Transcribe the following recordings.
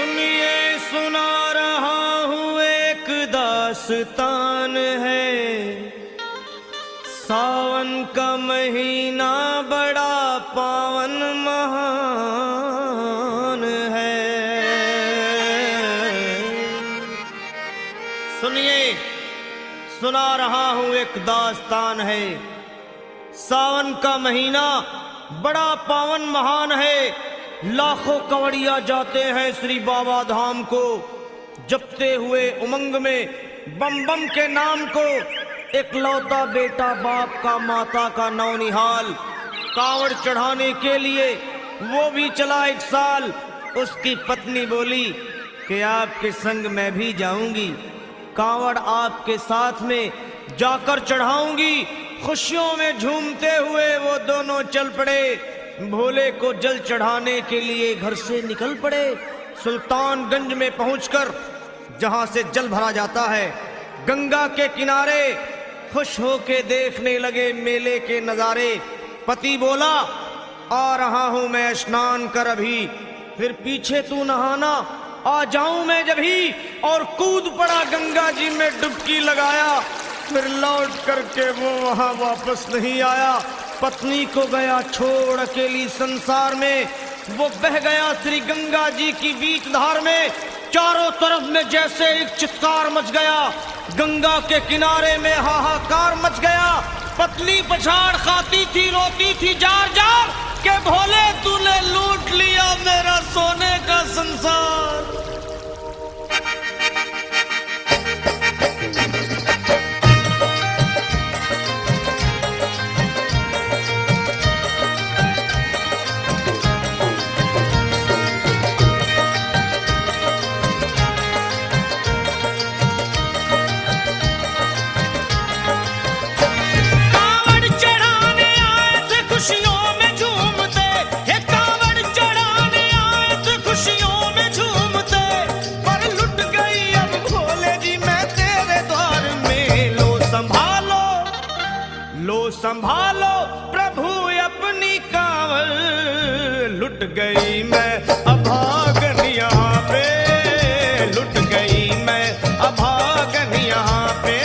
सुनिए सुना रहा हूँ एक दास्तान है। सावन का महीना बड़ा पावन महान है। सुनिए सुना रहा हूँ एक दास्तान है। सावन का महीना बड़ा पावन महान है। लाखों कवड़िया जाते हैं श्री बाबा धाम को, जपते हुए उमंग में बम बम के नाम को। एक लौता बेटा बाप का माता का नौनिहाल, कांवड़ चढ़ाने के लिए वो भी चला एक साल। उसकी पत्नी बोली कि आपके संग मैं भी जाऊंगी, कांवड़ आपके साथ में जाकर चढ़ाऊंगी। खुशियों में झूमते हुए वो दोनों चल पड़े। भोले को जल चढ़ाने के लिए घर से निकल पड़े। सुल्तानगंज में पहुंचकर जहां से जल भरा जाता है, गंगा के किनारे खुश होके देखने लगे मेले के नजारे। पति बोला आ रहा हूं मैं स्नान कर अभी, फिर पीछे तू नहाना आ जाऊं मैं जभी। और कूद पड़ा गंगा जी में डुबकी लगाया। फिर लौट करके वो वहां वापस नहीं आया। पत्नी को गया छोड़ अकेली संसार में। वो बह गया श्री गंगा जी की बीच धार में। चारों तरफ में जैसे एक चित्कार मच गया, गंगा के किनारे में हाहाकार मच गया। पत्नी पछाड़ खाती थी, रोती थी जार जार के भोले तूने लूट लिया मेरा सोने का संसार। संभालो प्रभु अपनी कांवड़, लुट गई मैं अभागन यहाँ पे, लुट गई मैं अभागन यहाँ पे,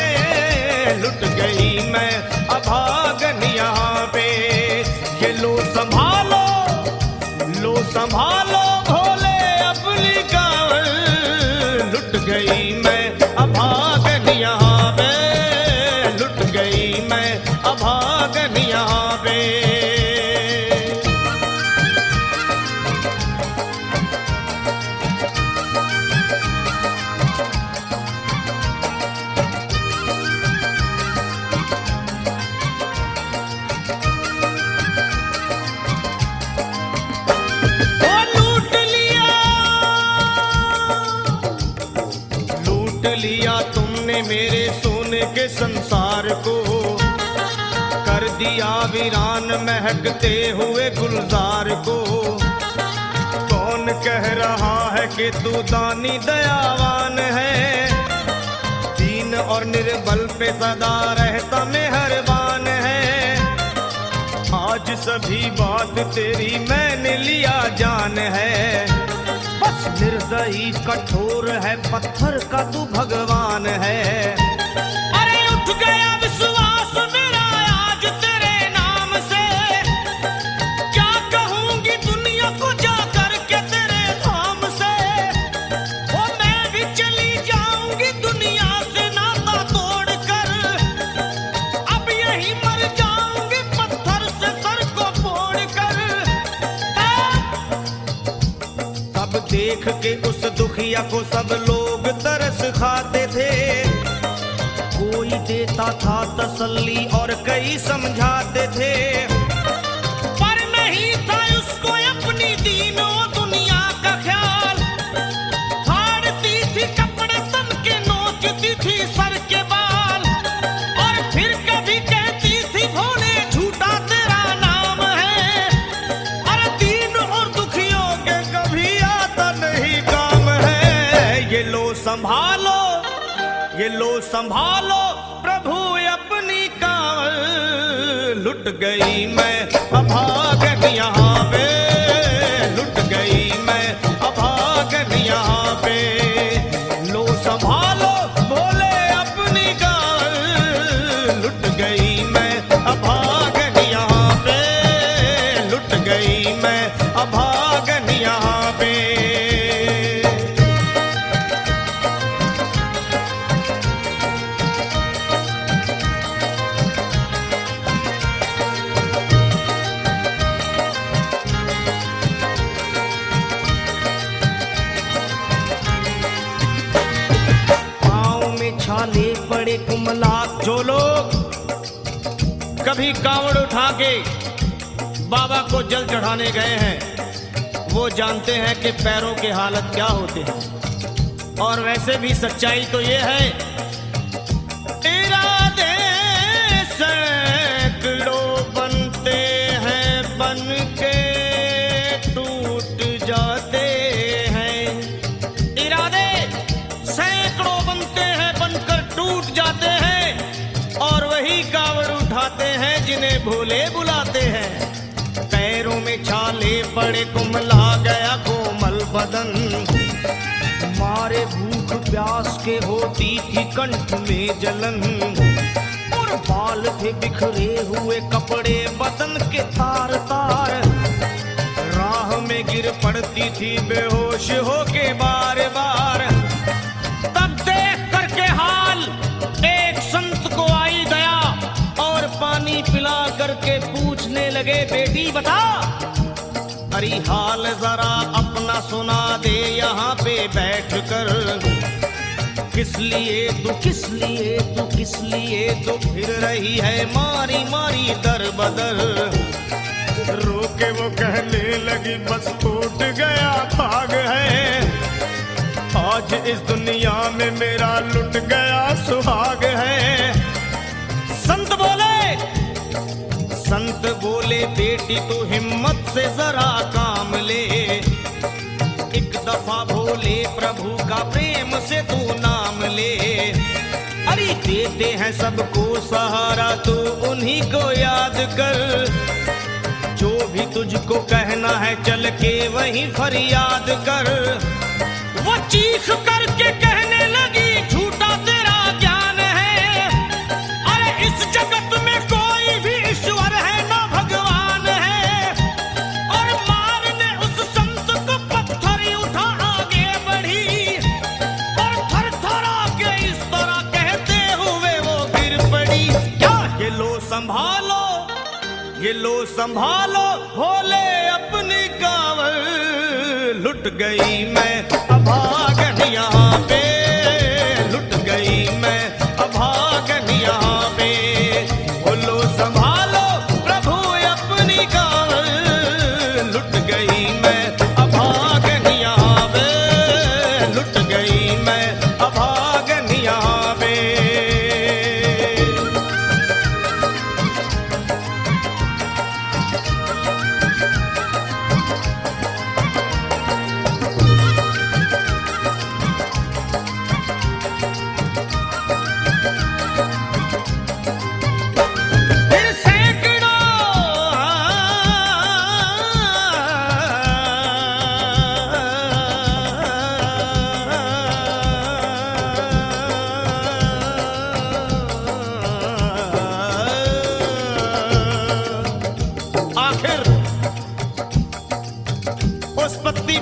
लुट गई मैं अभागन यहाँ पे। ये लो संभालो भोले अपनी कांवड़, लुट गई मैं अभागन यहाँ पे, लुट गई मैं अभागन यहाँ पे। लूट लिया तुमने मेरे सोने के संसार को, कर दिया वीरान महकते हुए गुलजार को। कौन कह रहा है कि तू दानी दयावान है, दीन और निर्बल पे सदा रहता मेहरबान है। आज सभी बात तेरी मैंने लिया जान है, बस निर्दयी कठोर है पत्थर का तू भगवान है। अरे उठ गया विश्वास मेरा आज तेरे नाम से, क्या कहूंगी दुनिया को जा करके तेरे धाम से। वो मैं भी चली जाऊंगी दुनिया से नाता तोड़ कर, अब यही मर जाऊंगी पत्थर से सर को फोड़ कर। तब देख के उस दुखिया को सब लोग तरस खाते थे, कोई देता था तसल्ली और कई समझाते थे। पर नहीं था उसको अपनी दीनों दुनिया का ख्याल, फाड़ती थी कपड़े तन के, नोचती थी सर के बाल। और फिर कभी कहती थी भोले झूठा तेरा नाम है, और दीन और दुखियों के कभी आता नहीं काम है। ये लो संभालो प्रभु अपनी कांवड़, लुट गई मैं अभागन यहाँ पे, लुट गई मैं अभागन यहाँ पड़े कुमला। जो लोग कभी कांवड़ उठा के बाबा को जल चढ़ाने गए हैं वो जानते हैं कि पैरों के हालत क्या होते हैं। और वैसे भी सच्चाई तो ये है, इरादे सैकड़ों बनते हैं बन के टूट जाते हैं। इरादे सैकड़ों बनते हैं बनकर टूट जाते हैं और वही कांवड़ उठाते हैं जिन्हें भोले बुलाते हैं। पैरों में छाले पड़े कुमला गया कोमल बदन, मारे भूख प्यास के होती थी कंठ में जलन। और बाल थे बिखरे हुए कपड़े बदन के तार तार, राह में गिर पड़ती थी बेहोश होके बार बार। तब देख करके हाल एक संत को आई दया और पानी पिला करके पूछने लगे, बेटी बता अरे हाल जरा अपना सुना दे यहाँ पे बैठ कर। किस लिए तू फिर रही है मारी मारी दर बदर। रोके वो कहने लगी बस टूट गया भाग है, आज इस दुनिया में मेरा लुट गया सुहाग है। संत बोले बेटी तू हिम्मत से जरा काम ले, एक दफा भोले प्रभु का प्रेम से तू नाम ले। अरे देते हैं सबको सहारा तू उन्हीं को याद कर, जो भी तुझको कहना है चल के वहीं फरियाद कर। वो चीख करके कहने लगी झूठा तेरा ज्ञान है, अरे इस जगत में कोई भी ईश्वर है ना भगवान है। और मारने उस संत को पत्थर उठा आगे बढ़ी और थर थर आके इस तरह कहते हुए वो गिर पड़ी। क्या ये लो संभालो भोले अपनी कांवड़ लुट गई मैं अभागन यहाँ पे, लुट गई मैं अभागन यहाँ पे। बोलो संभालो प्रभु अपनी कांवड़ लुट गई मैं अभागन यहाँ पे, लुट गई मैं अभागन यहाँ पे।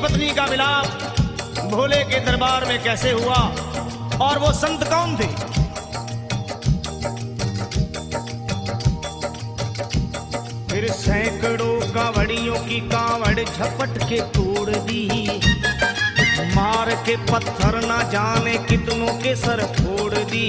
पत्नी का मिलाप भोले के दरबार में कैसे हुआ और वो संत कौन थे? फिर सैकड़ों कांवड़ियों की कांवड़ झपट के तोड़ दी, मार के पत्थर ना जाने कितनों के सर फोड़ दी।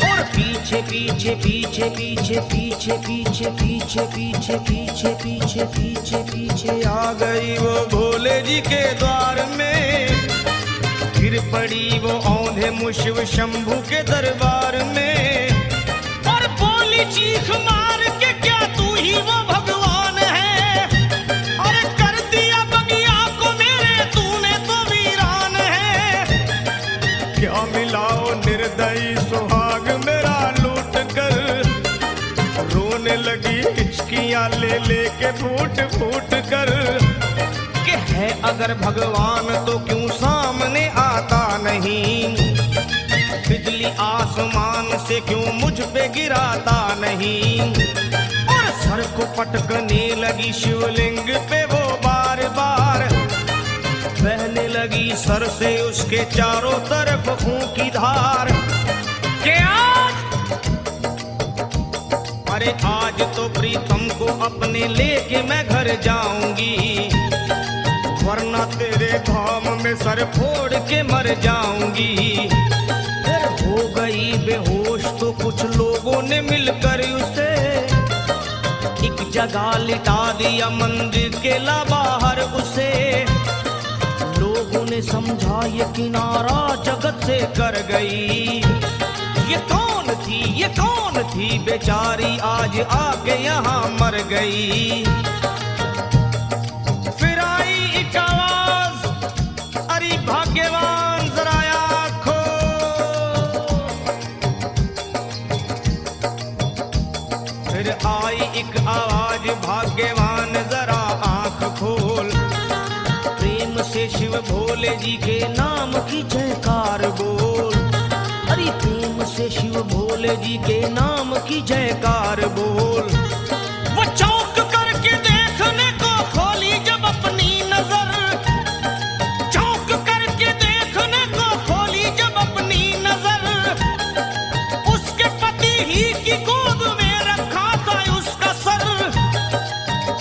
और पीछे पीछे पीछे पीछे पीछे पीछे पीछे पीछे पीछे पीछे पीछे पीछे आ गई वो भोले जी के द्वार में। गिर पड़ी वो औंधे मुशिव शंभू के दरबार में और बोली चीख मार के क्या तू ही वो भगवान है? अरे कर दिया बगिया को मेरे तूने तो वीरान है। क्या मिलाओ निर्दयी सुहाग मेरा लूट कर, रोने लगी हिचकियां ले लेके फूट फूट कर। कि है अगर भगवान तो क्यों सामने आता नहीं, बिजली आसमान से क्यों मुझ पे गिराता नहीं। और सर को पटकने लगी शिवलिंग पे वो बार बार, बहने लगी सर से उसके चारों तरफ खून की धार। क्या अरे आज तो प्रीतम को अपने लेके मैं घर जाऊंगी, वरना तेरे धाम में सर फोड़ के मर जाऊंगी। फिर हो गई बेहोश तो कुछ लोगों ने मिलकर उसे एक जगह लिटा दिया मंदिर के ला बाहर उसे। लोगों ने समझा ये किनारा जगत से कर गई। ये कौन थी बेचारी आज आके यहाँ मर गई। फिर आई एक आवाज, अरे भाग्यवान जरा आँख खोल। फिर आई एक आवाज, भाग्यवान जरा आँख खोल। प्रेम से शिव भोले जी के नाम की जयकार बोल। अरे प्रेम से शिव भोले जी के नाम की जयकार बोल। वो चौंक करके देखने को खोली जब अपनी नजर, चौंक करके देखने को खोली जब अपनी नजर। उसके पति ही की गोद में रखा था उसका सर।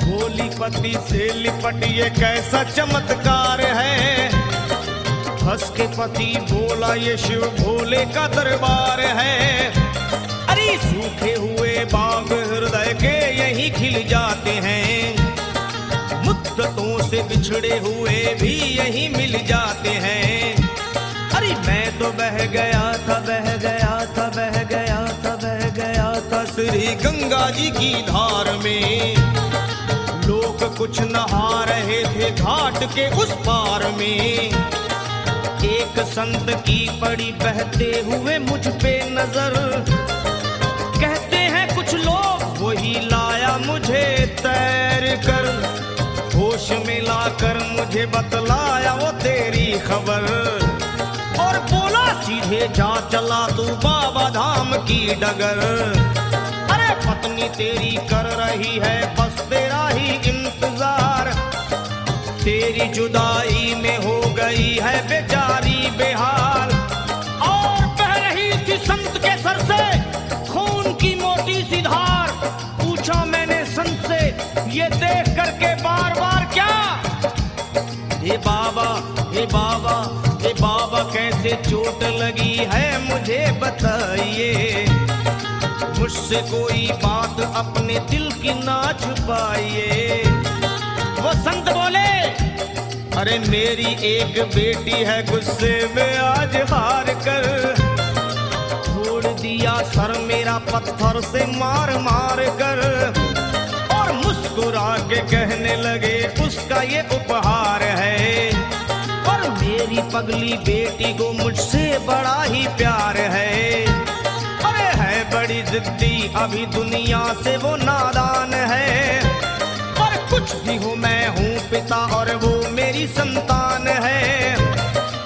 भोली पति से लिपट ये कैसा चमत्कार है। हंस के पति बोला ये शिव भोले का दरबार है। अरे सूखे हुए बाग हृदय के यहीं खिल जाते हैं। मुद्दतों से बिछड़े हुए भी यहीं मिल जाते हैं। अरे मैं तो बह गया था श्री गंगा जी की धार में। लोग कुछ नहा रहे थे घाट के उस पार में। एक संत की पड़ी बहते हुए मुझ पे नजर। कहते हैं कुछ लोग वही लाया मुझे तैर कर। होश में लाकर मुझे बतलाया वो तेरी खबर। और बोला सीधे जा चला तू बाबा धाम की डगर। अरे पत्नी तेरी कर रही है बस तेरा ही इंतजार। तेरी जुदाई में हो गई है बेचारी बेहाल। और बह रही थी संत के सर से खून की मोटी सी धार। पूछा मैंने संत से ये देख करके बार बार क्या। हे बाबा हे बाबा हे बाबा कैसे चोट लगी है मुझे बताइए। मुझसे कोई बात अपने दिल की ना छुपाइए। वो संत बोले अरे मेरी एक बेटी है गुस्से में आज हार कर। छोड़ दिया सर मेरा पत्थर से मार मार कर। और मुस्कुरा के कहने लगे उसका ये उपहार है। और मेरी पगली बेटी को मुझसे बड़ा ही प्यार है। अरे है बड़ी जिद्दी अभी दुनिया से वो नादान है। कुछ भी हो मैं हूँ पिता और वो मेरी संतान है।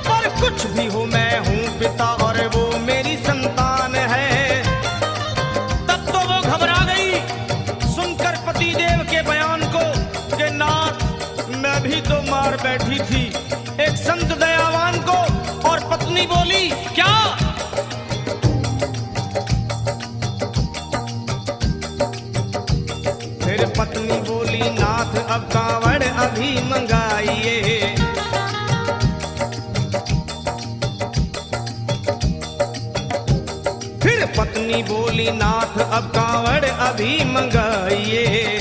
पर कुछ भी हो मैं हूँ पिता और वो मेरी संतान है। तब तो वो घबरा गई सुनकर पति देव के बयान को कि नाथ मैं भी तो मार बैठी थी एक संत दयावान को। और पत्नी बोली क्या। फिर पत्नी बोली नाथ अब कांवड़ अभी मंगाइए। फिर पत्नी बोली नाथ अब कांवड़ अभी मंगाइए।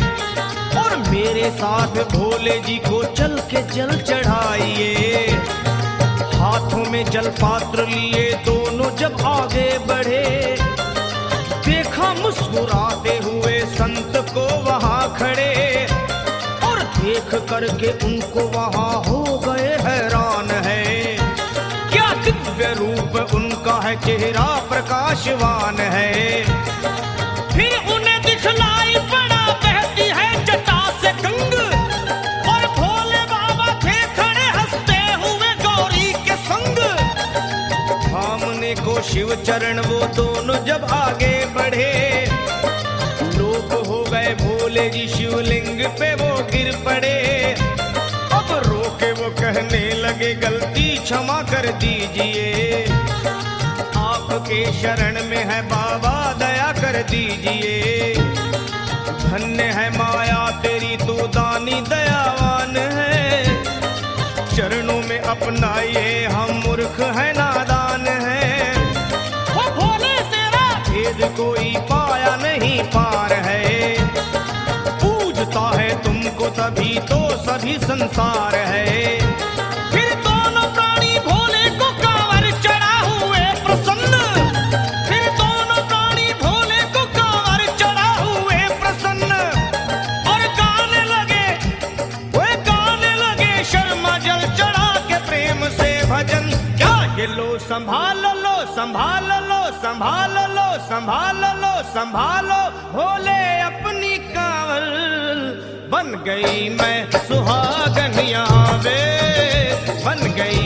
और मेरे साथ भोले जी को चल के जल चढ़ाइए। हाथों में जल पात्र लिए दोनों जब आगे बढ़े। देखा मुस्कुराते हुए संत को वहां खड़े। और देख करके उनको वहां हो गए हैरान है। क्या दिव्य रूप उनका है चेहरा प्रकाशवान है। फिर उन्हें दिखलाई पड़ा बहती है जटा से गंग। और भोले बाबा थे खड़े हंसते हुए गौरी के संग। सामने को शिव चरण वो दोनों जब आगे बढ़े। लोग हो गए भोले जी शिवलिंग पे वो गिर पड़े। अब रोके वो कहने लगे गलती क्षमा कर दीजिए। आपके शरण में है बाबा दया कर दीजिए। धन्य है माया तेरी तू दानी दयावान है। चरणों में अपनाइए हम मूर्ख है नादान है। वो तभी तो सभी संसार है। फिर दोनों प्राणी भोले को कांवर चढ़ा हुए प्रसन्न, फिर दोनों प्राणी भोले को कांवर चढ़ा हुए प्रसन्न, और गाने लगे शर्मा जल चढ़ा के प्रेम से भजन। क्या ये लो संभाल लो संभाल लो संभाल लो संभाल लो संभालो भोले अपनी कांवर, बन गई मैं सुहागन यहाँ वे, बन गई